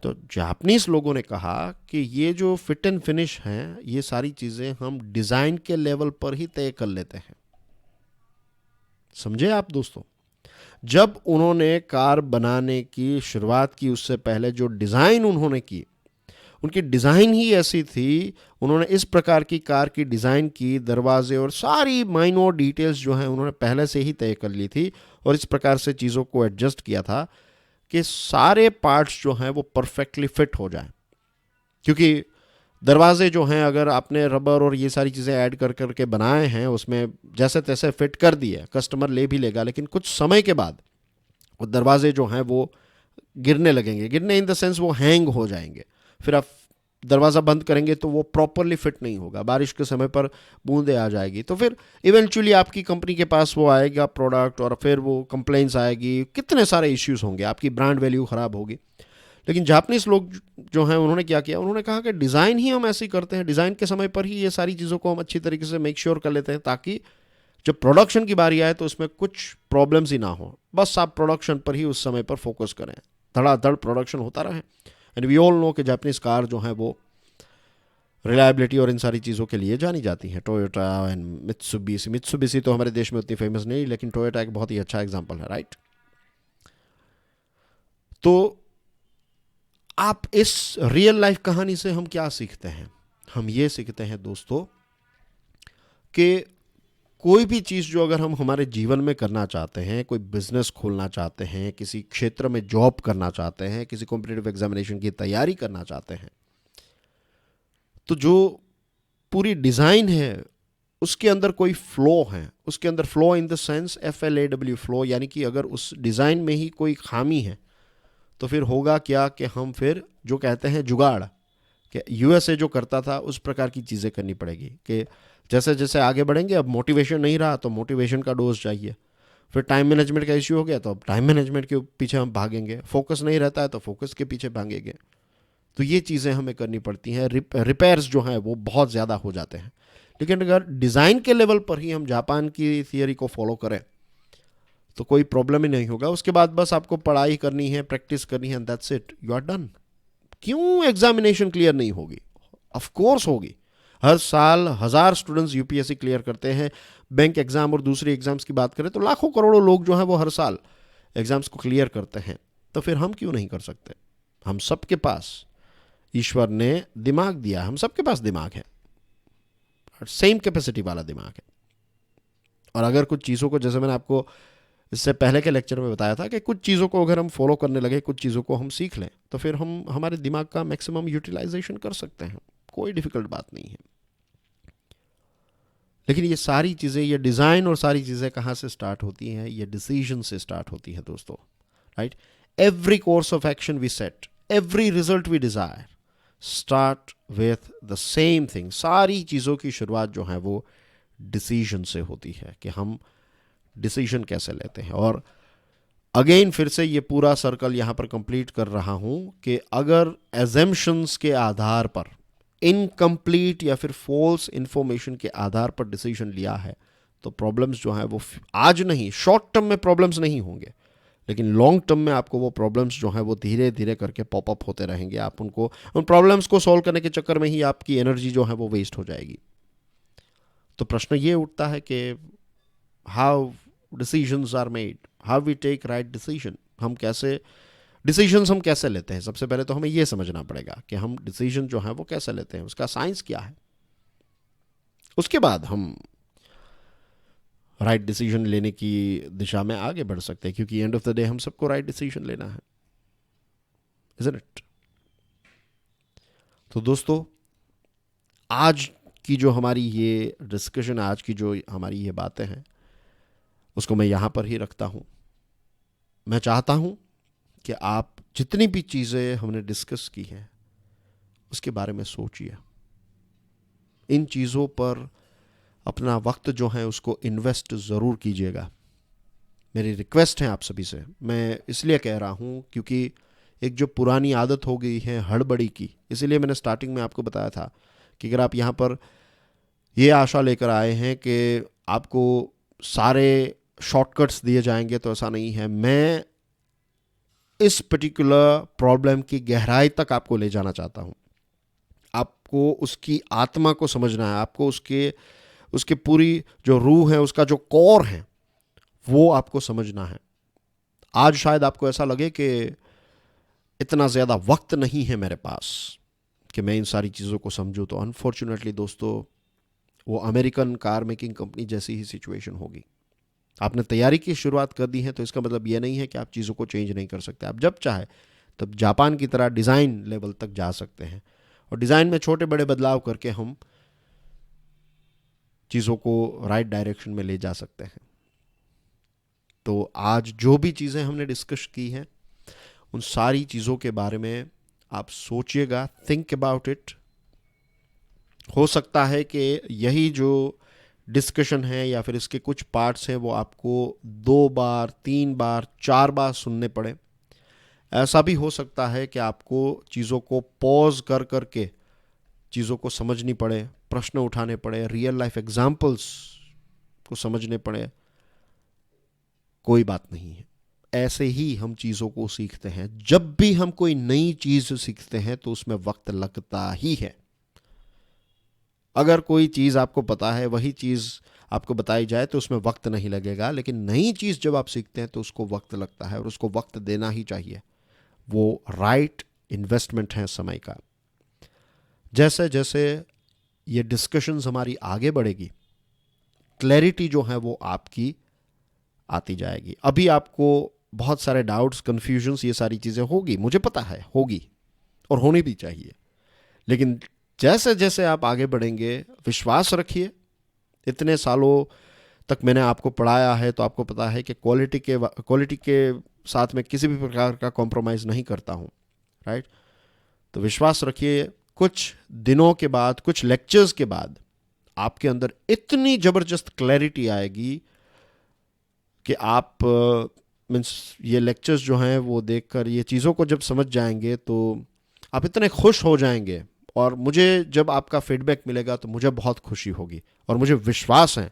तो जापानीज लोगों ने कहा कि ये जो फिट एंड फिनिश हैं, ये सारी चीज़ें हम डिज़ाइन के लेवल पर ही तय कर लेते हैं। समझे आप दोस्तों, जब उन्होंने कार बनाने की शुरुआत की उससे पहले जो डिज़ाइन उन्होंने की, उनकी डिज़ाइन ही ऐसी थी, उन्होंने इस प्रकार की कार की डिज़ाइन की, दरवाजे और सारी माइनर डिटेल्स जो हैं उन्होंने पहले से ही तय कर ली थी और इस प्रकार से चीज़ों को एडजस्ट किया था कि सारे पार्ट्स जो हैं वो परफेक्टली फिट हो जाएं। क्योंकि दरवाजे जो हैं अगर आपने रबर और ये सारी चीज़ें ऐड कर करके बनाए हैं, उसमें जैसे तैसे फिट कर दिए, कस्टमर ले भी लेगा, लेकिन कुछ समय के बाद वो दरवाजे जो हैं वो गिरने लगेंगे, गिरने इन द सेंस वो हैंग हो जाएंगे। फिर आप दरवाज़ा बंद करेंगे तो वो प्रॉपरली फिट नहीं होगा, बारिश के समय पर बूंदें आ जाएगी, तो फिर इवेंचुअली आपकी कंपनी के पास वो आएगा प्रोडक्ट और फिर वो कंप्लेंट्स आएगी, कितने सारे इश्यूज होंगे, आपकी ब्रांड वैल्यू ख़राब होगी। लेकिन जापानीज लोग जो हैं उन्होंने क्या किया, उन्होंने कहा कि डिज़ाइन ही हम ऐसे ही करते हैं, डिज़ाइन के समय पर ही ये सारी चीज़ों को हम अच्छी तरीके से मेक श्योर कर लेते हैं ताकि जब प्रोडक्शन की बारी आए तो उसमें कुछ प्रॉब्लम्स ही ना हो। बस आप प्रोडक्शन पर ही उस समय पर फोकस करें, धड़ाधड़ प्रोडक्शन होता रहे। एंड वी ऑल नो कि जापानीज कार जो हैं वो रिलायबिलिटी और इन सारी चीज़ों के लिए जानी जाती हैं। टोयोटा एंड मित्सुबिशी तो हमारे देश में उतनी फेमस नहीं, लेकिन टोयोटा एक बहुत ही अच्छा एग्जाम्पल है, राइट। तो आप इस रियल लाइफ कहानी से हम क्या सीखते हैं, हम ये सीखते हैं दोस्तों कि कोई भी चीज़ जो अगर हम हमारे जीवन में करना चाहते हैं, कोई बिजनेस खोलना चाहते हैं, किसी क्षेत्र में जॉब करना चाहते हैं, किसी कॉम्पिटिटिव एग्जामिनेशन की तैयारी करना चाहते हैं, तो जो पूरी डिज़ाइन है उसके अंदर कोई फ्लो है, उसके अंदर flow in the sense FLAW flow, यानी कि अगर उस डिज़ाइन में ही कोई खामी है तो फिर होगा क्या कि हम फिर जो कहते हैं जुगाड़, कि USA जो करता था उस प्रकार की चीज़ें करनी पड़ेगी कि जैसे जैसे आगे बढ़ेंगे, अब मोटिवेशन नहीं रहा तो मोटिवेशन का डोज चाहिए, फिर टाइम मैनेजमेंट का इश्यू हो गया तो अब टाइम मैनेजमेंट के पीछे हम भागेंगे, फोकस नहीं रहता है तो फोकस के पीछे भागेंगे। तो ये चीज़ें हमें करनी पड़ती हैं, रिपेयर्स जो हैं वो बहुत ज़्यादा हो जाते हैं। लेकिन अगर डिज़ाइन के लेवल पर ही हम जापान की थियरी को फॉलो करें तो कोई प्रॉब्लम ही नहीं होगा। उसके बाद बस आपको पढ़ाई करनी है, प्रैक्टिस करनी है, that's it, you are done. क्यों एग्जामिनेशन क्लियर नहीं होगी? ऑफ कोर्स होगी। हर साल 1000 स्टूडेंट्स UPSC क्लियर करते हैं। बैंक एग्जाम और दूसरी एग्जाम्स की बात करें तो लाखों करोड़ों लोग जो हैं वो हर साल एग्जाम्स को क्लियर करते हैं। तो फिर हम क्यों नहीं कर सकते? हम सबके पास ईश्वर ने दिमाग दिया, हम सबके पास दिमाग है, सेम कैपेसिटी वाला दिमाग है। और अगर कुछ चीज़ों को, जैसे मैंने आपको इससे पहले के लेक्चर में बताया था कि कुछ चीज़ों को अगर हम फॉलो करने लगे, कुछ चीज़ों को हम सीख लें, तो फिर हम हमारे दिमाग का मैक्सिमम यूटिलाइजेशन कर सकते हैं, कोई डिफिकल्ट बात नहीं है। लेकिन ये सारी चीज़ें, ये डिज़ाइन और सारी चीज़ें कहाँ से स्टार्ट होती हैं? ये डिसीजन से स्टार्ट होती है दोस्तों, right. Every course of action we set, every result we desire start with the same thing. सारी चीज़ों की शुरुआत जो है वो डिसीजन से होती है कि हम डिसीजन कैसे लेते हैं। और अगेन फिर से ये पूरा सर्कल यहाँ पर कंप्लीट कर रहा हूँ कि अगर एजम्पशंस के आधार पर, इनकम्प्लीट या फिर फॉल्स इंफॉर्मेशन के आधार पर डिसीजन लिया है तो प्रॉब्लम्स जो है वो आज नहीं, शॉर्ट टर्म में प्रॉब्लम्स नहीं होंगे, लेकिन लॉन्ग टर्म में आपको वो प्रॉब्लम्स जो है वो धीरे धीरे करके पॉपअप होते रहेंगे। आप उन प्रॉब्लम्स को सॉल्व करने के चक्कर में ही आपकी एनर्जी जो है वो वेस्ट हो जाएगी। तो प्रश्न ये उठता है कि how decisions are made, how we take right decision, हम कैसे डिसीजंस हम कैसे लेते हैं। सबसे पहले तो हमें यह समझना पड़ेगा कि हम डिसीजन जो है वो कैसे लेते हैं, उसका साइंस क्या है। उसके बाद हम राइट डिसीजन लेने की दिशा में आगे बढ़ सकते हैं, क्योंकि एंड ऑफ द डे हम सबको राइट डिसीजन लेना है, इज़न्ट इट। तो दोस्तों, आज की जो हमारी ये डिस्कशन, आज की जो हमारी ये बातें हैं, उसको मैं यहाँ पर ही रखता हूँ। मैं चाहता हूँ कि आप जितनी भी चीज़ें हमने डिस्कस की हैं उसके बारे में सोचिए, इन चीज़ों पर अपना वक्त जो है उसको इन्वेस्ट ज़रूर कीजिएगा। मेरी रिक्वेस्ट है आप सभी से, मैं इसलिए कह रहा हूँ क्योंकि एक जो पुरानी आदत हो गई है हड़बड़ी की, इसीलिए मैंने स्टार्टिंग में आपको बताया था कि अगर आप यहाँ पर ये आशा लेकर आए हैं कि आपको सारे शॉर्टकट्स दिए जाएंगे, तो ऐसा नहीं है। मैं इस पर्टिकुलर प्रॉब्लम की गहराई तक आपको ले जाना चाहता हूँ। आपको उसकी आत्मा को समझना है, आपको उसके पूरी जो रूह है, उसका जो कोर है, वो आपको समझना है। आज शायद आपको ऐसा लगे कि इतना ज़्यादा वक्त नहीं है मेरे पास कि मैं इन सारी चीज़ों को समझूं, तो अनफॉर्चुनेटली दोस्तों, वो अमेरिकन कार मेकिंग कंपनी जैसी ही सिचुएशन होगी। आपने तैयारी की शुरुआत कर दी है, तो इसका मतलब ये नहीं है कि आप चीज़ों को चेंज नहीं कर सकते। आप जब चाहे तब जापान की तरह डिज़ाइन लेवल तक जा सकते हैं, और डिज़ाइन में छोटे बड़े बदलाव करके हम चीज़ों को राइट डायरेक्शन में ले जा सकते हैं। तो आज जो भी चीज़ें हमने डिस्कस की हैं, उन सारी चीज़ों के बारे में आप सोचिएगा, थिंक अबाउट इट। हो सकता है कि यही जो डिस्कशन है या फिर इसके कुछ पार्ट्स हैं वो आपको 2 बार, 3 बार, 4 बार सुनने पड़े। ऐसा भी हो सकता है कि आपको चीज़ों को पॉज कर करके चीज़ों को समझनी पड़े, प्रश्न उठाने पड़े, रियल लाइफ एग्जाम्पल्स को समझने पड़े। कोई बात नहीं है, ऐसे ही हम चीज़ों को सीखते हैं। जब भी हम कोई नई चीज़ सीखते हैं तो उसमें वक्त लगता ही है। अगर कोई चीज़ आपको पता है, वही चीज़ आपको बताई जाए तो उसमें वक्त नहीं लगेगा, लेकिन नई चीज़ जब आप सीखते हैं तो उसको वक्त लगता है, और उसको वक्त देना ही चाहिए। वो राइट इन्वेस्टमेंट है समय का। जैसे जैसे ये डिस्कशंस हमारी आगे बढ़ेगी, क्लैरिटी जो है वो आपकी आती जाएगी। अभी आपको बहुत सारे डाउट्स, कन्फ्यूजन्स, ये सारी चीज़ें होगी, मुझे पता है होगी, और होनी भी चाहिए। लेकिन जैसे जैसे आप आगे बढ़ेंगे, विश्वास रखिए। इतने सालों तक मैंने आपको पढ़ाया है, तो आपको पता है कि क्वालिटी के साथ में किसी भी प्रकार का कॉम्प्रोमाइज़ नहीं करता हूँ, राइट। तो विश्वास रखिए, कुछ दिनों के बाद, कुछ लेक्चर्स के बाद आपके अंदर इतनी ज़बरदस्त क्लैरिटी आएगी कि आप मीन्स ये लेक्चर्स जो हैं वो देखकर, ये चीज़ों को जब समझ जाएंगे तो आप इतने खुश हो जाएंगे। और मुझे जब आपका फीडबैक मिलेगा तो मुझे बहुत खुशी होगी, और मुझे विश्वास है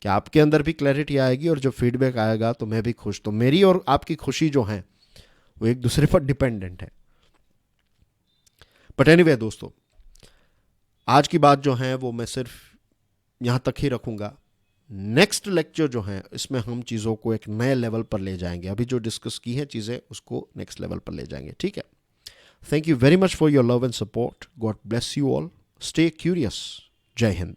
कि आपके अंदर भी क्लैरिटी आएगी, और जब फीडबैक आएगा तो मैं भी खुश। तो मेरी और आपकी खुशी जो है वो एक दूसरे पर डिपेंडेंट है। बट एनीवे दोस्तों, आज की बात जो है वो मैं सिर्फ यहाँ तक ही रखूँगा। नेक्स्ट लेक्चर जो है इसमें हम चीज़ों को एक नए लेवल पर ले जाएंगे। अभी जो डिस्कस की है चीज़ें, उसको नेक्स्ट लेवल पर ले जाएंगे, ठीक है। Thank you very much for your love and support. God bless you all. Stay curious. Jai Hind.